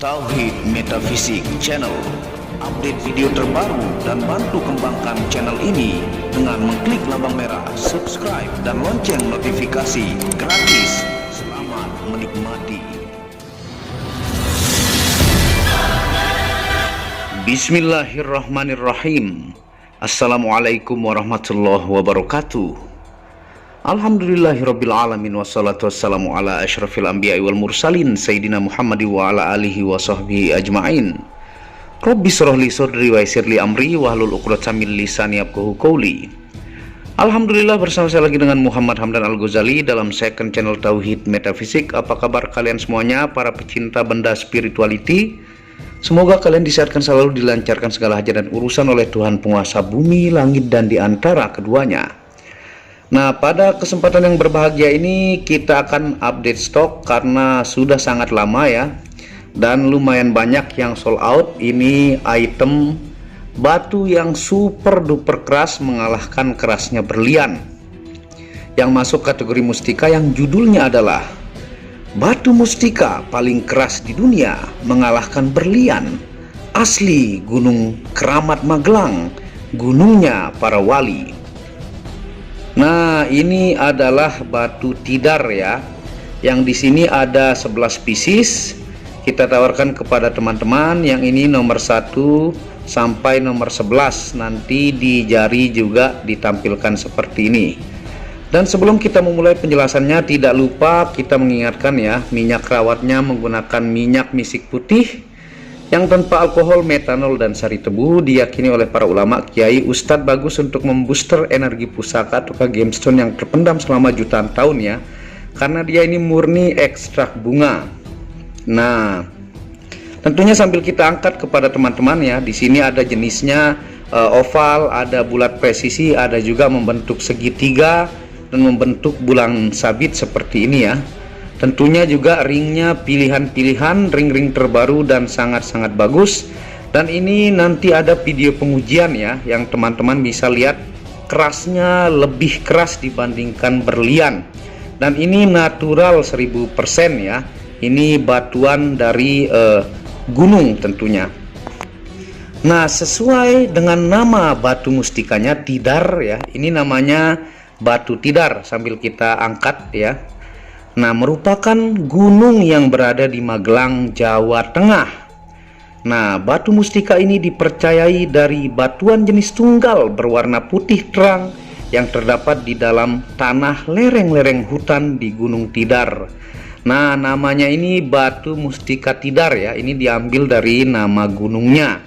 Tauhid Metafisik Channel. Update video terbaru dan bantu kembangkan channel ini dengan mengklik lambang merah subscribe dan lonceng notifikasi gratis. Selamat menikmati. Bismillahirrahmanirrahim. Assalamualaikum warahmatullahi wabarakatuh. Alhamdulillahirabbil alamin wassalatu wassalamu ala asyrafil anbiya'i wal mursalin sayyidina Muhammad wa ala alihi wa sahbihi ajma'in. Rabbi shrah li sadri wa yassir li amri wahlul 'uqdatam min lisani yafqahu qawli. Alhamdulillah, bersama saya lagi dengan Muhammad Hamdan Al-Ghazali dalam second channel Tauhid Metafisik. Apa kabar kalian semuanya para pecinta benda spirituality? Semoga kalian disehatkan selalu, dilancarkan segala hajat dan urusan oleh Tuhan penguasa bumi, langit dan di antara keduanya. Nah, pada kesempatan yang berbahagia ini kita akan update stok karena sudah sangat lama ya, dan lumayan banyak yang sold out. Ini item batu yang super duper keras, mengalahkan kerasnya berlian, yang masuk kategori mustika, yang judulnya adalah batu mustika paling keras di dunia mengalahkan berlian asli Gunung Keramat Magelang, gunungnya para wali. Nah, ini adalah batu tidar ya, yang di sini ada 11 pieces. Kita tawarkan kepada teman-teman yang ini nomor 1 sampai nomor 11. Nanti di jari juga ditampilkan seperti ini. Dan sebelum kita memulai penjelasannya, tidak lupa kita mengingatkan ya, minyak rawatnya menggunakan minyak misik putih yang tanpa alkohol, metanol, dan sari tebu. Diyakini oleh para ulama, kiai, ustadz bagus untuk membooster energi pusaka atau gemstone yang terpendam selama jutaan tahun ya, karena dia ini murni ekstrak bunga. Nah, tentunya sambil kita angkat kepada teman-teman ya, di sini ada jenisnya oval, ada bulat presisi, ada juga membentuk segitiga dan membentuk bulan sabit seperti ini ya. Tentunya juga ringnya pilihan-pilihan, ring-ring terbaru dan sangat-sangat bagus. Dan ini nanti ada video pengujian ya, yang teman-teman bisa lihat kerasnya lebih keras dibandingkan berlian. Dan ini natural 1000% ya. Ini batuan dari gunung tentunya. Nah, sesuai dengan nama batu mustikanya, tidar ya. Ini namanya batu tidar sambil kita angkat ya. Nah, merupakan gunung yang berada di Magelang, Jawa Tengah. Nah, batu mustika ini dipercayai dari batuan jenis tunggal berwarna putih terang yang terdapat di dalam tanah lereng-lereng hutan di Gunung Tidar. Nah, namanya ini batu mustika tidar ya. Ini diambil dari nama gunungnya.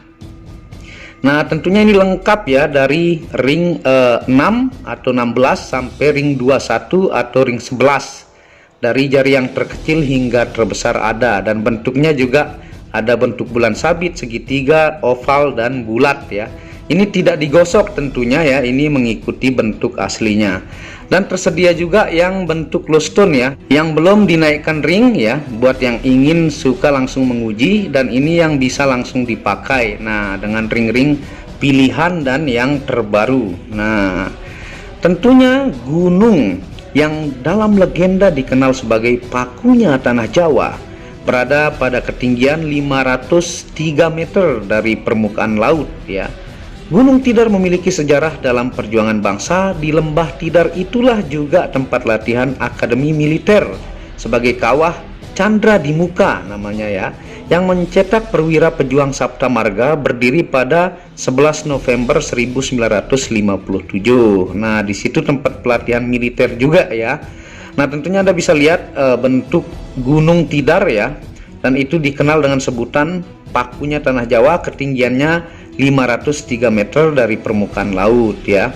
Nah, tentunya ini lengkap ya, dari ring 6 atau 16 sampai ring 21 atau ring 11. Dari jari yang terkecil hingga terbesar ada, dan bentuknya juga ada bentuk bulan sabit, segitiga, oval, dan bulat ya. Ini tidak digosok tentunya ya, ini mengikuti bentuk aslinya. Dan tersedia juga yang bentuk low stone ya, yang belum dinaikkan ring ya, buat yang ingin suka langsung menguji, dan ini yang bisa langsung dipakai. Nah, dengan ring-ring pilihan dan yang terbaru. Nah, tentunya gunung yang dalam legenda dikenal sebagai pakunya tanah Jawa berada pada ketinggian 503 meter dari permukaan laut ya. Gunung Tidar memiliki sejarah dalam perjuangan bangsa. Di lembah Tidar itulah juga tempat latihan akademi militer sebagai kawah Chandra di Muka namanya ya, yang mencetak perwira pejuang Sabta Marga, berdiri pada 11 November 1957. Nah, di situ tempat pelatihan militer juga ya. Nah, tentunya Anda bisa lihat bentuk Gunung Tidar ya, dan itu dikenal dengan sebutan pakunya tanah Jawa, ketinggiannya 503 meter dari permukaan laut ya.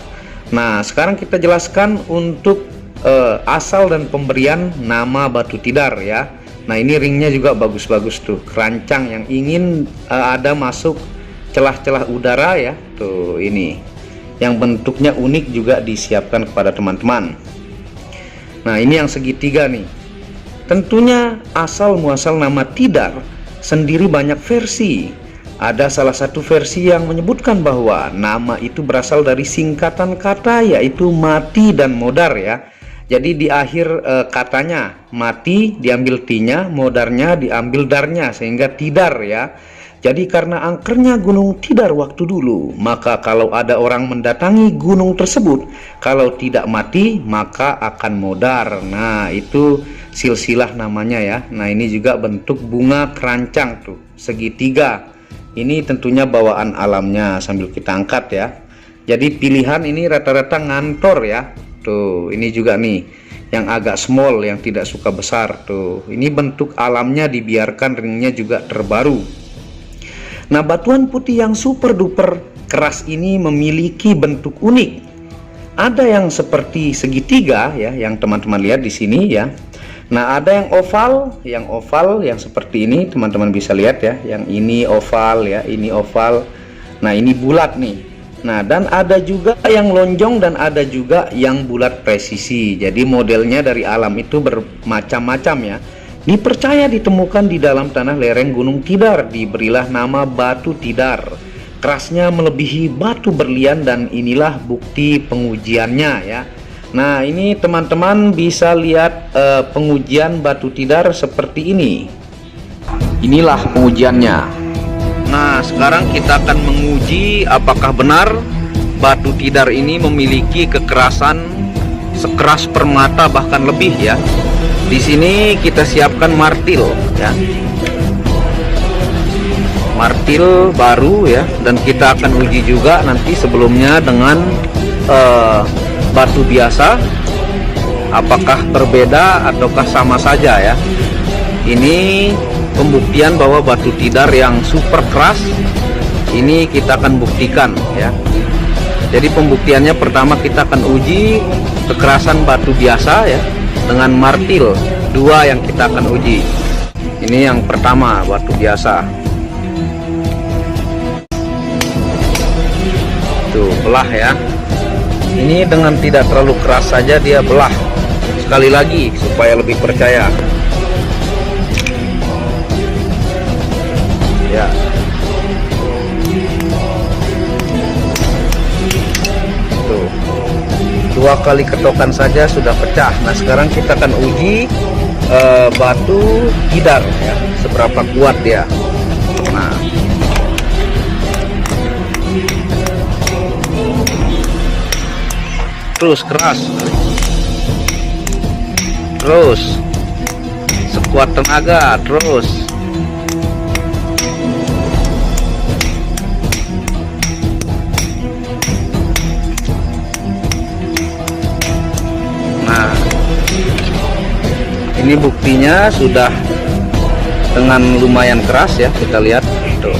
Nah, sekarang kita jelaskan untuk asal dan pemberian nama batu tidar ya. Nah, ini ringnya juga bagus-bagus tuh, kerancang, yang ingin ada masuk celah-celah udara ya. Tuh ini, yang bentuknya unik juga disiapkan kepada teman-teman. Nah, ini yang segitiga nih. Tentunya asal muasal nama tidar sendiri banyak versi. Ada salah satu versi yang menyebutkan bahwa nama itu berasal dari singkatan kata, yaitu mati dan modar ya, Jadi di akhir katanya mati diambil T-nya, modarnya diambil darnya, sehingga tidar ya. Jadi karena angkernya Gunung Tidar waktu dulu, maka kalau ada orang mendatangi gunung tersebut, kalau tidak mati maka akan modar. Nah, itu silsilah namanya ya. Nah, ini juga bentuk bunga kerancang tuh, segitiga. Ini tentunya bawaan alamnya, sambil kita angkat ya. Jadi pilihan ini rata-rata ngantor ya. Tuh, ini juga nih yang agak small, yang tidak suka besar tuh. Ini bentuk alamnya, dibiarkan ringnya juga terbaru. Nah, batuan putih yang super duper keras ini memiliki bentuk unik. Ada yang seperti segitiga ya, yang teman-teman lihat di sini ya. Nah, ada yang oval yang seperti ini, teman-teman bisa lihat ya. Yang ini oval ya, ini oval. Nah, ini bulat nih. Nah, dan ada juga yang lonjong dan ada juga yang bulat presisi. Jadi modelnya dari alam itu bermacam-macam ya. Dipercaya ditemukan di dalam tanah lereng Gunung Tidar, diberilah nama batu Tidar. Kerasnya melebihi batu berlian dan inilah bukti pengujiannya ya. Nah, ini teman-teman bisa lihat pengujian batu Tidar seperti ini. Inilah pengujiannya. Nah, sekarang kita akan menguji apakah benar batu Tidar ini memiliki kekerasan sekeras permata bahkan lebih ya. Di sini kita siapkan martil ya, martil baru ya, dan kita akan uji juga nanti sebelumnya dengan batu biasa, apakah berbeda ataukah sama saja ya. Ini pembuktian bahwa batu Tidar yang super keras ini kita akan buktikan ya. Jadi pembuktiannya pertama kita akan uji kekerasan batu biasa ya, dengan martil dua yang kita akan uji. Ini yang pertama, batu biasa. Tuh, belah ya. Ini dengan tidak terlalu keras saja dia belah. Sekali lagi supaya lebih percaya. Ya. Tuh. 2 kali ketokan saja sudah pecah. Nah, sekarang kita akan uji batu Tidar ya, seberapa kuat dia. Nah, terus keras, terus sekuat tenaga, terus. Ini buktinya sudah dengan lumayan keras ya, kita lihat tuh.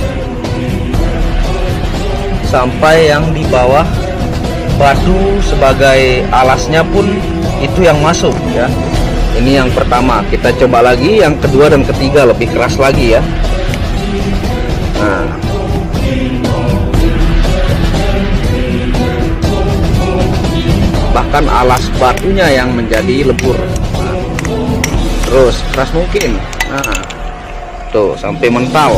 Sampai yang di bawah batu sebagai alasnya pun itu yang masuk ya. Ini yang pertama, kita coba lagi yang kedua dan ketiga lebih keras lagi ya. Nah, bahkan alas batunya yang menjadi lebur. Terus keras mungkin. Nah, tuh sampai mental.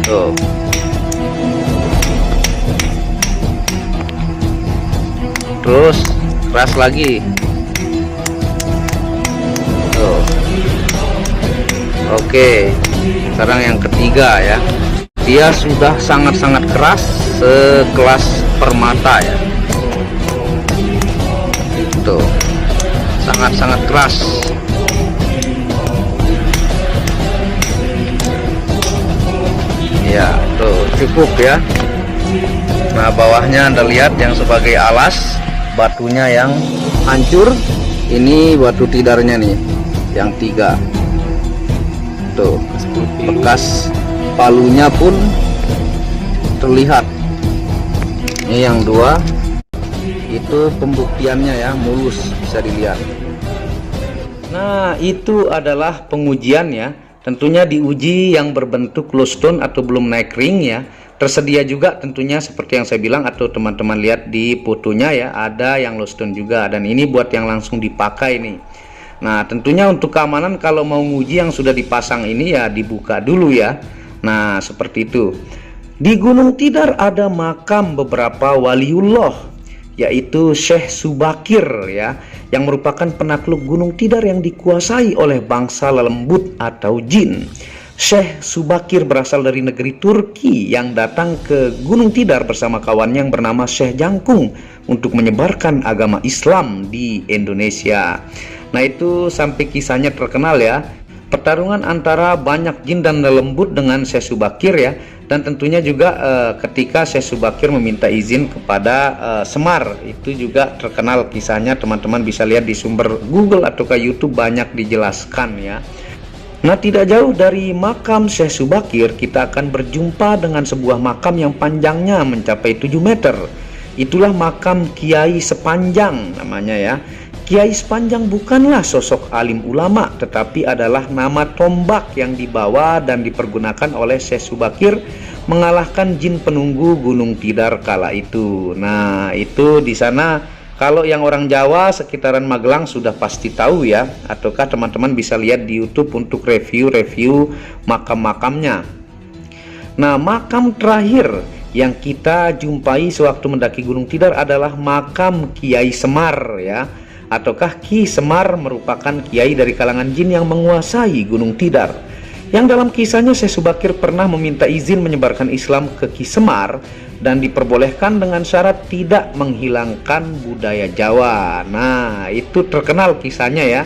Tuh. Terus keras lagi. Tuh. Oke. Sekarang yang ketiga ya. Dia sudah sangat-sangat keras, sekelas permata ya. Tuh, sangat-sangat keras. Ya, tuh cukup ya. Nah, bawahnya Anda lihat yang sebagai alas, batunya yang hancur. Ini batu Tidarnya nih, yang 3. Tuh, bekas palunya pun terlihat. Ini yang 2. Itu pembuktiannya ya, mulus, bisa dilihat. Nah, itu adalah pengujian ya. Tentunya diuji yang berbentuk low stone atau belum naik ring ya. Tersedia juga tentunya seperti yang saya bilang atau teman-teman lihat di fotonya ya, ada yang low stone juga, dan ini buat yang langsung dipakai nih. Nah, tentunya untuk keamanan kalau mau nguji yang sudah dipasang ini ya dibuka dulu ya. Nah, seperti itu. Di Gunung Tidar ada makam beberapa waliullah, yaitu Syekh Subakir ya, yang merupakan penakluk Gunung Tidar yang dikuasai oleh bangsa lelembut atau jin. Syekh Subakir berasal dari negeri Turki yang datang ke Gunung Tidar bersama kawannya yang bernama Syekh Jangkung untuk menyebarkan agama Islam di Indonesia. Nah, itu sampai kisahnya terkenal ya. Pertarungan antara banyak jin dan lembut dengan Syekh Subakir ya, dan tentunya juga ketika Syekh Subakir meminta izin kepada Semar, itu juga terkenal kisahnya. Teman-teman bisa lihat di sumber Google atau ke YouTube, banyak dijelaskan ya. Nah, tidak jauh dari makam Syekh Subakir kita akan berjumpa dengan sebuah makam yang panjangnya mencapai 7 meter. Itulah makam Kiai Sepanjang namanya ya. Kiai Sepanjang bukanlah sosok alim ulama, tetapi adalah nama tombak yang dibawa dan dipergunakan oleh Syekh Subakir mengalahkan jin penunggu Gunung Tidar kala itu. Nah, itu di sana kalau yang orang Jawa sekitaran Magelang sudah pasti tahu ya, ataukah teman-teman bisa lihat di YouTube untuk review-review makam-makamnya. Nah, makam terakhir yang kita jumpai sewaktu mendaki Gunung Tidar adalah makam Kiai Semar ya, ataukah Ki Semar merupakan kiai dari kalangan jin yang menguasai Gunung Tidar. Yang dalam kisahnya Syekh Subakir pernah meminta izin menyebarkan Islam ke Ki Semar dan diperbolehkan dengan syarat tidak menghilangkan budaya Jawa. Nah, itu terkenal kisahnya ya.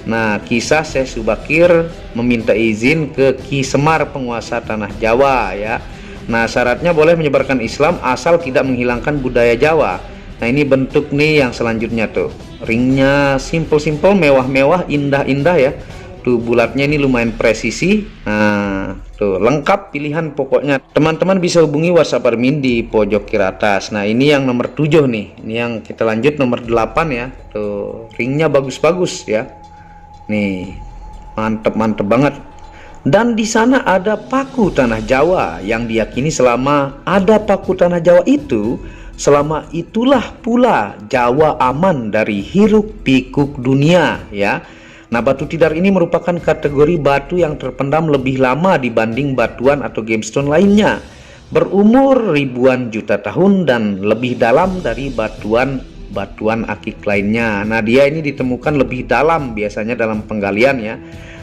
Nah, kisah Syekh Subakir meminta izin ke Ki Semar, penguasa tanah Jawa ya. Nah, syaratnya boleh menyebarkan Islam asal tidak menghilangkan budaya Jawa. Nah, ini bentuk nih yang selanjutnya tuh. Ringnya simple-simple, mewah-mewah, indah-indah ya. Tuh bulatnya ini lumayan presisi. Nah, tuh lengkap pilihan pokoknya. Teman-teman bisa hubungi WhatsApp admin di pojok kiri atas. Nah, ini yang nomor 7 nih. Ini yang kita lanjut nomor 8 ya. Tuh, ringnya bagus-bagus ya. Nih, mantep-mantep banget. Dan di sana ada paku tanah Jawa yang diyakini selama ada paku tanah Jawa itu, selama itulah pula Jawa aman dari hiruk pikuk dunia ya. Nah, batu tidar ini merupakan kategori batu yang terpendam lebih lama dibanding batuan atau gemstone lainnya, berumur ribuan juta tahun dan lebih dalam dari batuan akik lainnya. Nah, dia ini ditemukan lebih dalam biasanya dalam penggalian ya,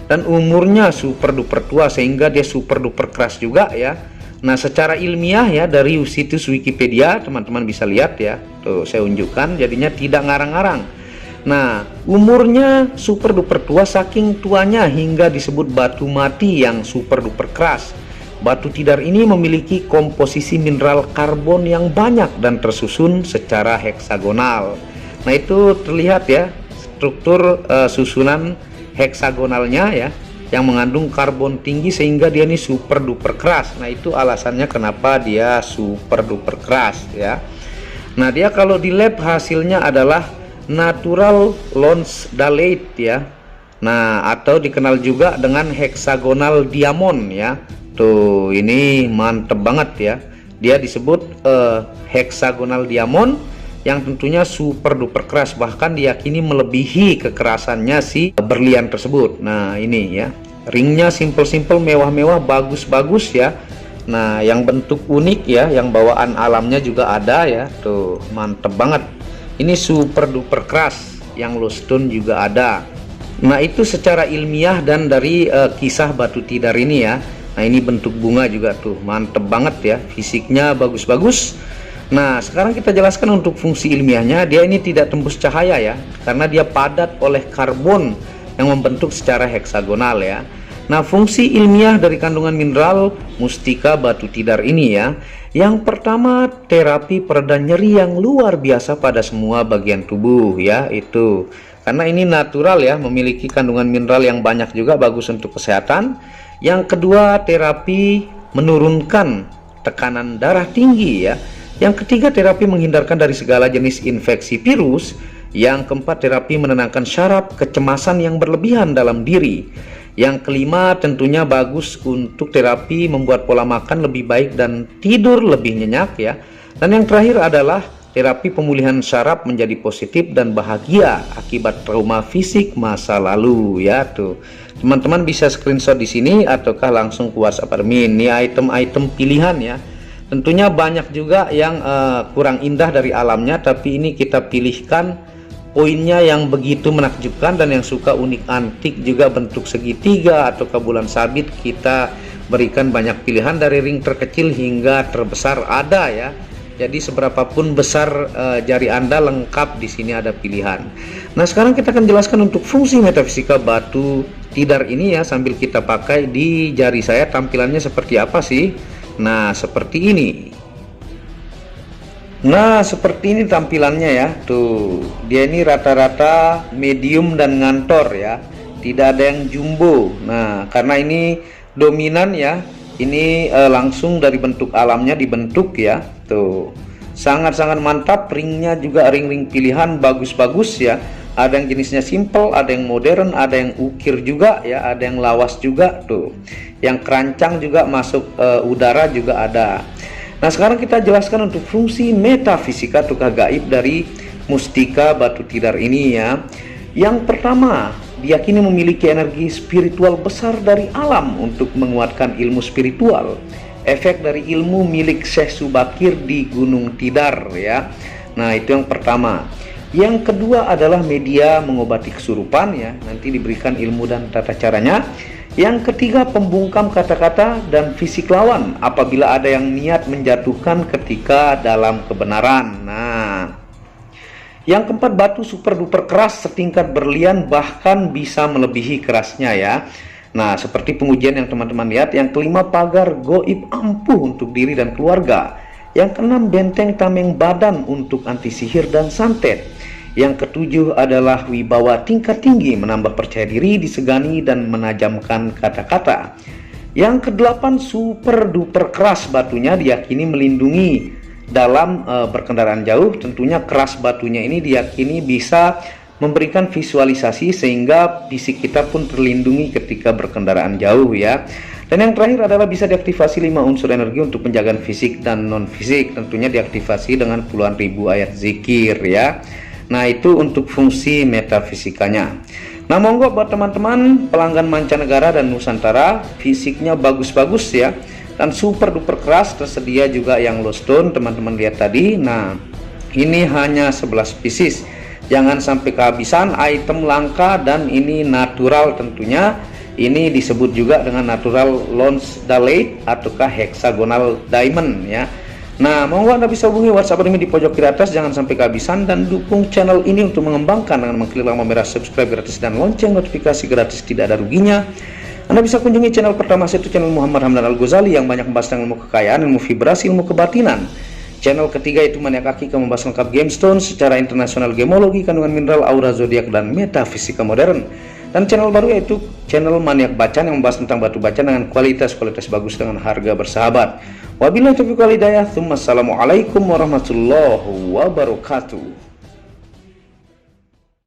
dan umurnya super duper tua sehingga dia super duper keras juga ya. Nah, secara ilmiah ya, dari situs Wikipedia teman-teman bisa lihat ya, tuh saya unjukkan, jadinya tidak ngarang-ngarang. Nah, umurnya super duper tua, saking tuanya hingga disebut batu mati yang super duper keras. Batu tidar ini memiliki komposisi mineral karbon yang banyak dan tersusun secara heksagonal. Nah, itu terlihat ya struktur susunan heksagonalnya ya, yang mengandung karbon tinggi sehingga dia ini super duper keras. Nah, itu alasannya kenapa dia super duper keras ya. Nah, dia kalau di lab hasilnya adalah natural lonsdaleite ya. Nah, atau dikenal juga dengan heksagonal diamond ya. Tuh, ini mantep banget ya. Dia disebut heksagonal diamond yang tentunya super duper keras, bahkan diyakini melebihi kekerasannya si berlian tersebut. Nah, ini ya, ringnya simple-simple, mewah-mewah, bagus-bagus ya. Nah, yang bentuk unik ya, yang bawaan alamnya juga ada ya. Tuh, mantep banget. Ini super duper keras, yang low stone juga ada. Nah, itu secara ilmiah dan dari kisah batu tidar ini ya. Nah, ini bentuk bunga juga tuh, mantep banget ya, fisiknya bagus-bagus. Nah, sekarang kita jelaskan untuk fungsi ilmiahnya. Dia ini tidak tembus cahaya ya, karena dia padat oleh karbon yang membentuk secara heksagonal ya. Nah, fungsi ilmiah dari kandungan mineral mustika batu tidar ini ya, yang pertama terapi pereda nyeri yang luar biasa pada semua bagian tubuh ya, itu karena ini natural ya, memiliki kandungan mineral yang banyak juga, bagus untuk kesehatan. Yang kedua, terapi menurunkan tekanan darah tinggi ya. Yang ketiga, terapi menghindarkan dari segala jenis infeksi virus. Yang keempat, terapi menenangkan syaraf kecemasan yang berlebihan dalam diri. Yang kelima, tentunya bagus untuk terapi membuat pola makan lebih baik dan tidur lebih nyenyak ya. Dan yang terakhir adalah terapi pemulihan syaraf menjadi positif dan bahagia akibat trauma fisik masa lalu ya. Tuh, teman-teman bisa screenshot di sini ataukah langsung ke WhatsApp admin. Ini item-item pilihan ya. Tentunya banyak juga yang kurang indah dari alamnya, tapi ini kita pilihkan poinnya yang begitu menakjubkan. Dan yang suka unik antik juga bentuk segitiga atau bulan sabit, kita berikan banyak pilihan dari ring terkecil hingga terbesar ada ya. Jadi seberapapun besar jari Anda lengkap, di sini ada pilihan. Nah, sekarang kita akan jelaskan untuk fungsi metafisika batu tidar ini ya, sambil kita pakai di jari saya. Tampilannya seperti apa sih? Nah, seperti ini. Nah, seperti ini tampilannya ya. Tuh, dia ini rata-rata medium dan ngantor ya. Tidak ada yang jumbo. Nah, karena ini dominan ya. Ini langsung dari bentuk alamnya dibentuk ya. Tuh. Sangat-sangat mantap. Ringnya juga ring-ring pilihan bagus-bagus ya. Ada yang jenisnya simple, ada yang modern, ada yang ukir juga ya, ada yang lawas juga tuh. Yang kerancang juga masuk udara juga ada. Nah, sekarang kita jelaskan untuk fungsi metafisika atau gaib dari mustika batu tidar ini ya. Yang pertama, diyakini memiliki energi spiritual besar dari alam untuk menguatkan ilmu spiritual. Efek dari ilmu milik Syekh Subakir di Gunung Tidar ya. Nah, itu yang pertama. Yang kedua adalah media mengobati kesurupan ya, nanti diberikan ilmu dan tata caranya. Yang ketiga, pembungkam kata-kata dan fisik lawan apabila ada yang niat menjatuhkan ketika dalam kebenaran. Nah, yang keempat, batu super duper keras setingkat berlian, bahkan bisa melebihi kerasnya ya. Nah, seperti pengujian yang teman-teman lihat. Yang kelima, pagar goib ampuh untuk diri dan keluarga. Yang keenam, benteng tameng badan untuk anti sihir dan santet. Yang ketujuh adalah wibawa tingkat tinggi, menambah percaya diri, disegani dan menajamkan kata-kata. Yang kedelapan, super duper keras batunya, diyakini melindungi dalam berkendaraan jauh. Tentunya keras batunya ini diyakini bisa memberikan visualisasi sehingga fisik kita pun terlindungi ketika berkendaraan jauh ya. Dan yang terakhir adalah bisa diaktifasi 5 unsur energi untuk penjagaan fisik dan non fisik. Tentunya diaktifasi dengan puluhan ribu ayat zikir ya. Nah, itu untuk fungsi metafisikanya. Nah, monggo buat teman-teman pelanggan mancanegara dan Nusantara, fisiknya bagus-bagus ya, dan super duper keras. Tersedia juga yang low stone, teman-teman lihat tadi. Nah, ini hanya 11 pieces, jangan sampai kehabisan. Item langka dan ini natural tentunya. Ini disebut juga dengan natural lonsdaleite ataukah hexagonal diamond ya. Nah, monggo Anda bisa hubungi WhatsApp ini di pojok kiri atas, jangan sampai kehabisan. Dan dukung channel ini untuk mengembangkan dengan mengklik lampu merah subscribe gratis dan lonceng notifikasi gratis, tidak ada ruginya. Anda bisa kunjungi channel pertama saya, itu channel Muhammad Hamdan Al-Ghazali yang banyak membahas tentang ilmu kekayaan, ilmu vibrasi, ilmu kebatinan. Channel ketiga itu Maniak Akika, membahas lengkap gemstone secara internasional, gemologi, kandungan mineral, aura zodiak dan metafisika modern. Dan channel baru yaitu channel Maniak Bacan yang membahas tentang batu bacan dengan kualitas bagus dengan harga bersahabat. Wabillahi taufiq wal hidayah. Assalamualaikum warahmatullahi wabarakatuh.